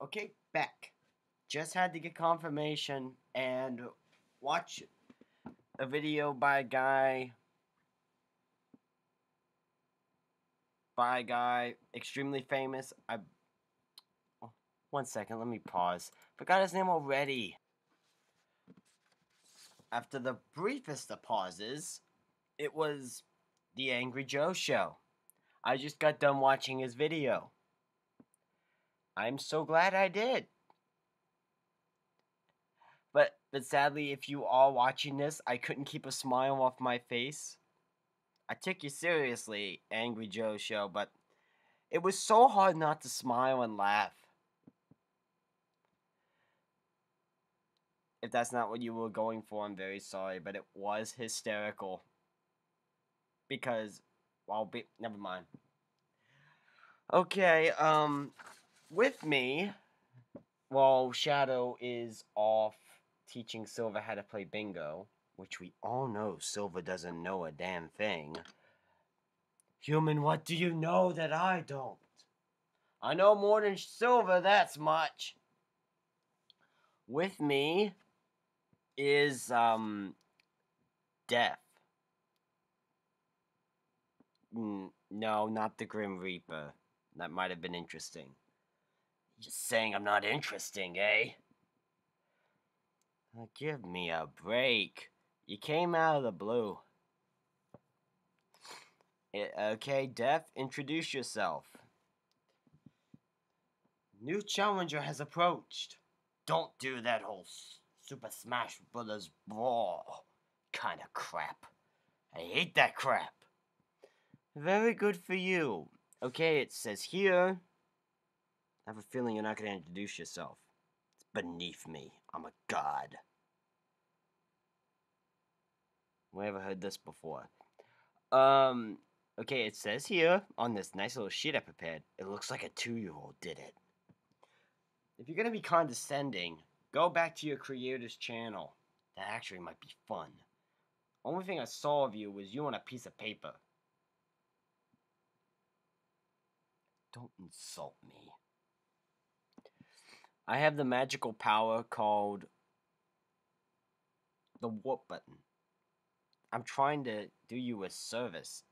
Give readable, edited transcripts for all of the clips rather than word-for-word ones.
Okay, back. Just had to get confirmation and watch a video by a guy extremely famous. Oh, 1 second, let me pause. Forgot his name already. After the briefest of pauses, it was the Angry Joe Show. I just got done watching his video. I'm so glad I did. But sadly, if you are watching this, I couldn't keep a smile off my face. I took you seriously, Angry Joe Show, but it was so hard not to smile and laugh. If that's not what you were going for, I'm very sorry, but it was hysterical. Because, well, never mind. Okay, with me, while Shadow is off teaching Silver how to play bingo, which we all know Silver doesn't know a damn thing. Human, what do you know that I don't? I know more than Silver, that's much. With me is, Death. No, not the Grim Reaper. That might have been interesting. Just saying I'm not interesting, eh? Give me a break. You came out of the blue. Okay, Death, introduce yourself. New challenger has approached. Don't do that whole Super Smash Brothers brawl kind of crap. I hate that crap. Very good for you. Okay, it says here. I have a feeling you're not going to introduce yourself. It's beneath me. I'm a god. We ever heard this before? Okay, it says here on this nice little sheet I prepared, it looks like a 2-year-old did it. If you're going to be condescending, go back to your creator's channel. That actually might be fun. Only thing I saw of you was you on a piece of paper. Don't insult me. I have the magical power called the warp button. I'm trying to do you a service.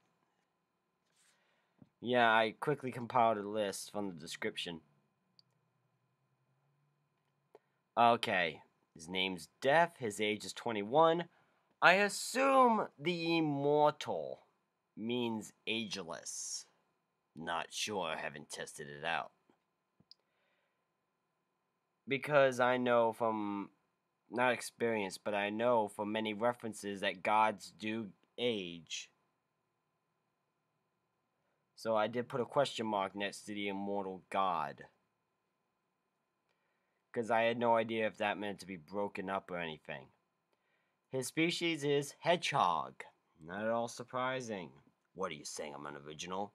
Yeah, I quickly compiled a list from the description. Okay, his name's Death, his age is 21. I assume the immortal means ageless. Not sure, I haven't tested it out. Because I know from, not experience, but I know from many references that gods do age. So I did put a question mark next to the immortal god. Because I had no idea if that meant to be broken up or anything. His species is Hedgehog. Not at all surprising. What are you saying, I'm unoriginal?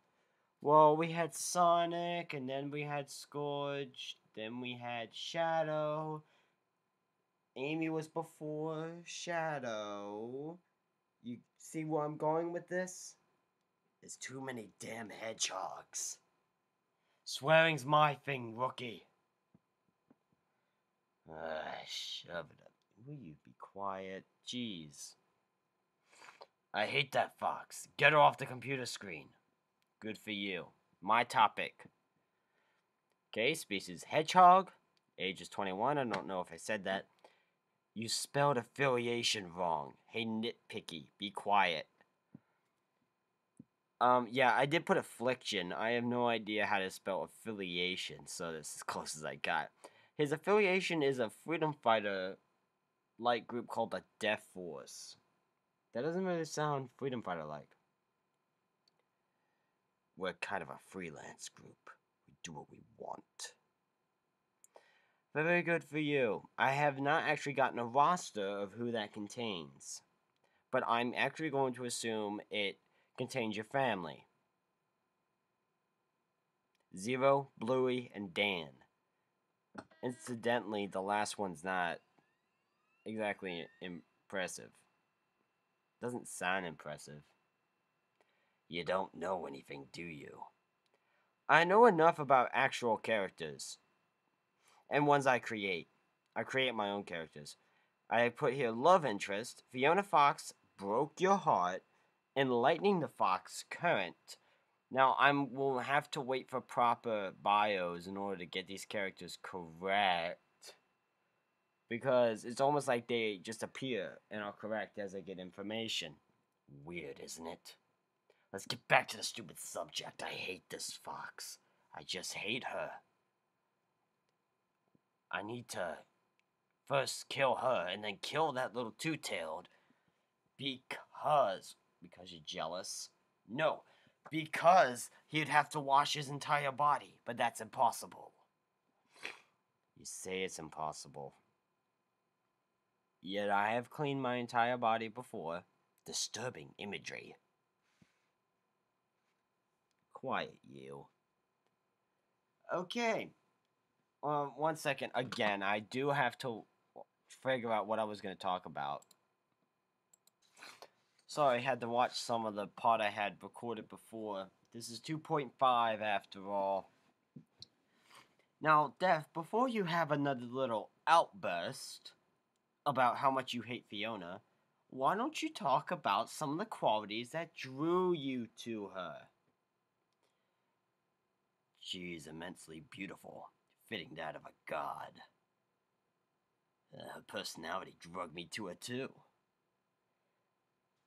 Well, we had Sonic, and then we had Scourge, then we had Shadow. Amy was before Shadow. You see where I'm going with this? There's too many damn hedgehogs. Swearing's my thing, rookie. Shove it up. Will you be quiet? Jeez. I hate that fox. Get her off the computer screen. Good for you. My topic. Okay, species hedgehog. Age is 21. I don't know if I said that. You spelled affiliation wrong. Hey, nitpicky. Be quiet. Yeah, I did put affliction. I have no idea how to spell affiliation, so this is as close as I got. His affiliation is a freedom fighter like group called the Death Force. That doesn't really sound freedom fighter like. We're kind of a freelance group. We do what we want. Very good for you. I have not actually gotten a roster of who that contains. But I'm actually going to assume it contains your family. Zero, Bluey, and Dan. Incidentally, the last one's not exactly impressive. Doesn't sound impressive. You don't know anything, do you? I know enough about actual characters. and ones I create. I create my own characters. I put here love interest. Fiona Fox broke your heart, and Lightning the Fox current. Now I will have to wait for proper bios in order to get these characters correct. Because it's almost like they just appear and are correct as I get information. Weird, isn't it? Let's get back to the stupid subject. I hate this fox. I just hate her. I need to first kill her and then kill that little two-tailed because you're jealous? No, because he'd have to wash his entire body, but that's impossible. You say it's impossible. Yet I have cleaned my entire body before. Disturbing imagery. Quiet, you. Okay. 1 second. Again, I do have to figure out what I was going to talk about. Sorry, I had to watch some of the part I had recorded before. This is 2.5 after all. Now, Death, before you have another little outburst about how much you hate Fiona, why don't you talk about some of the qualities that drew you to her? She's immensely beautiful, fitting that of a god. Her personality drugged me to her too.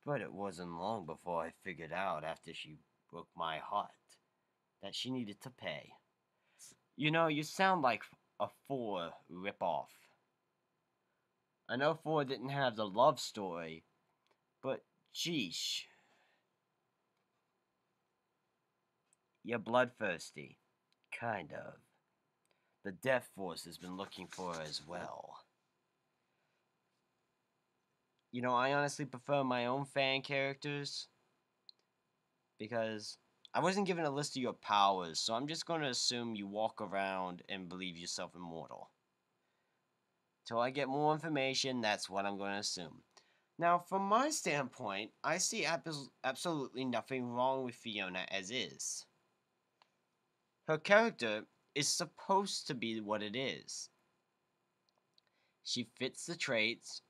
But it wasn't long before I figured out, after she broke my heart, that she needed to pay. You know, you sound like a 4 ripoff. I know 4 didn't have the love story, but sheesh. You're bloodthirsty. Kind of. The Death Force has been looking for her as well. You know, I honestly prefer my own fan characters because I wasn't given a list of your powers, so I'm just going to assume you walk around and believe yourself immortal. Till I get more information, that's what I'm going to assume. Now, from my standpoint, I see absolutely nothing wrong with Fiona as is. Her character is supposed to be what it is. She fits the traits.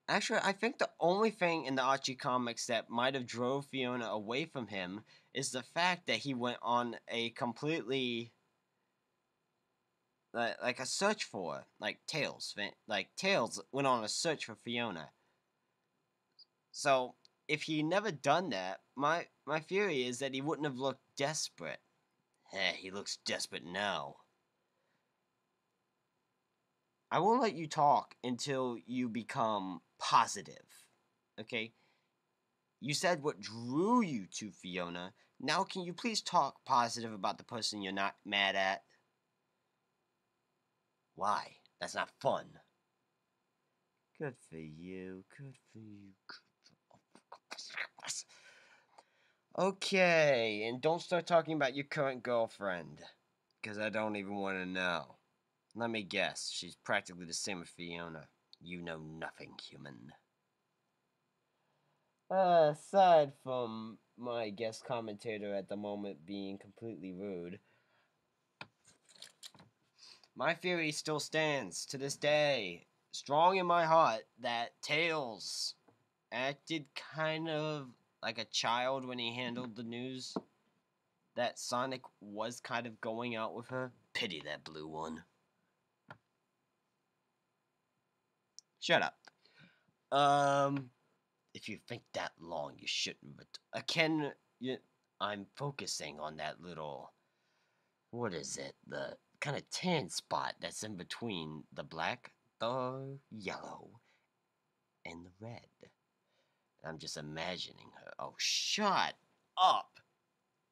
Actually, I think the only thing in the Archie comics that might have drove Fiona away from him is the fact that he went on a completely like a search for her. Like Tails went on a search for Fiona. So if he never done that, my theory is that he wouldn't have looked desperate. He looks desperate now. I won't let you talk until you become positive. Okay? You said what drew you to Fiona. Now can you please talk positive about the person you're not mad at? Why? That's not fun. Good for you. Good for you. Okay, and don't start talking about your current girlfriend, because I don't even want to know. Let me guess, she's practically the same as Fiona. You know nothing, human. Aside from my guest commentator at the moment being completely rude, my theory still stands to this day, strong in my heart, that Tails acted kind of like a child when he handled the news that Sonic was kind of going out with her. Pity that blue one. Shut up. If you think that long, you shouldn't. But I'm focusing on that little. What is it? The kind of tan spot that's in between the black, the yellow, and the red. I'm just imagining her. Oh, shut up!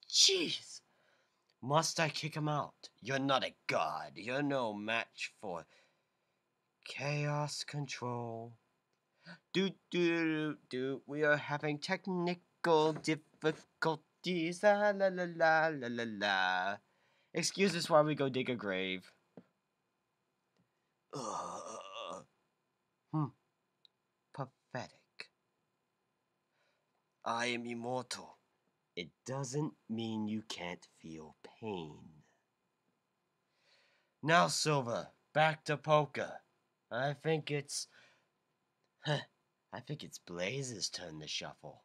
Jeez! Must I kick him out? You're not a god. You're no match for chaos control. We are having technical difficulties. La la la la la la la. Excuse us while we go dig a grave. Pathetic. I am immortal. It doesn't mean you can't feel pain. Now, Silver, back to poker. I think it's... I think it's Blaze's turn to shuffle.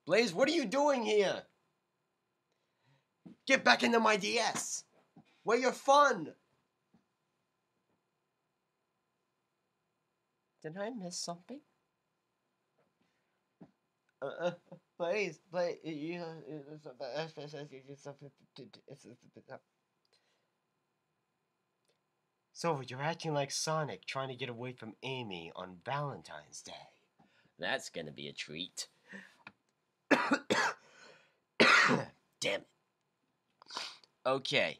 Blaze, what are you doing here? Get back into my DS. Where you're fun. Did I miss something? Blaze, you... So you're acting like Sonic trying to get away from Amy on Valentine's Day. That's gonna be a treat. Damn it. Okay.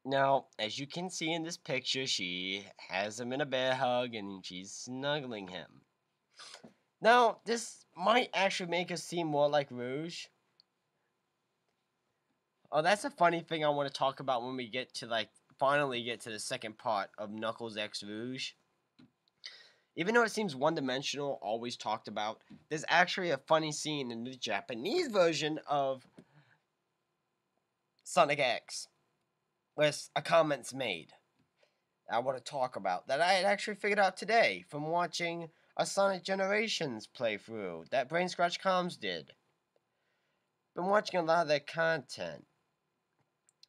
Now, as you can see in this picture, she has him in a bear hug and she's snuggling him. Now, this might actually make us seem more like Rouge. Oh, that's a funny thing I want to talk about when we get to, finally get to the second part of Knuckles X Rouge. Even though it seems one-dimensional, always talked about, there's actually a funny scene in the Japanese version of Sonic X, where a comment's made I want to talk about that I had actually figured out today from watching a Sonic Generations playthrough that Brain Scratch Comms did. Been watching a lot of their content.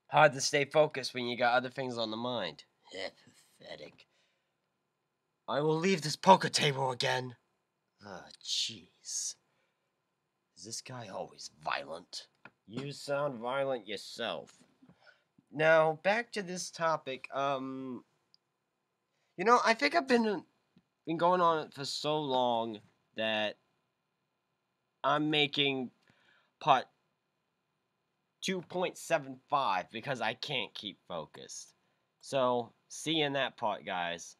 Hard to stay focused when you got other things on the mind. Pathetic. I will leave this poker table again. Ah, jeez. Is this guy always violent? You sound violent yourself. Now, back to this topic. I think I've been going on it for so long that I'm making part 2.75 because I can't keep focused. So, see you in that part, guys.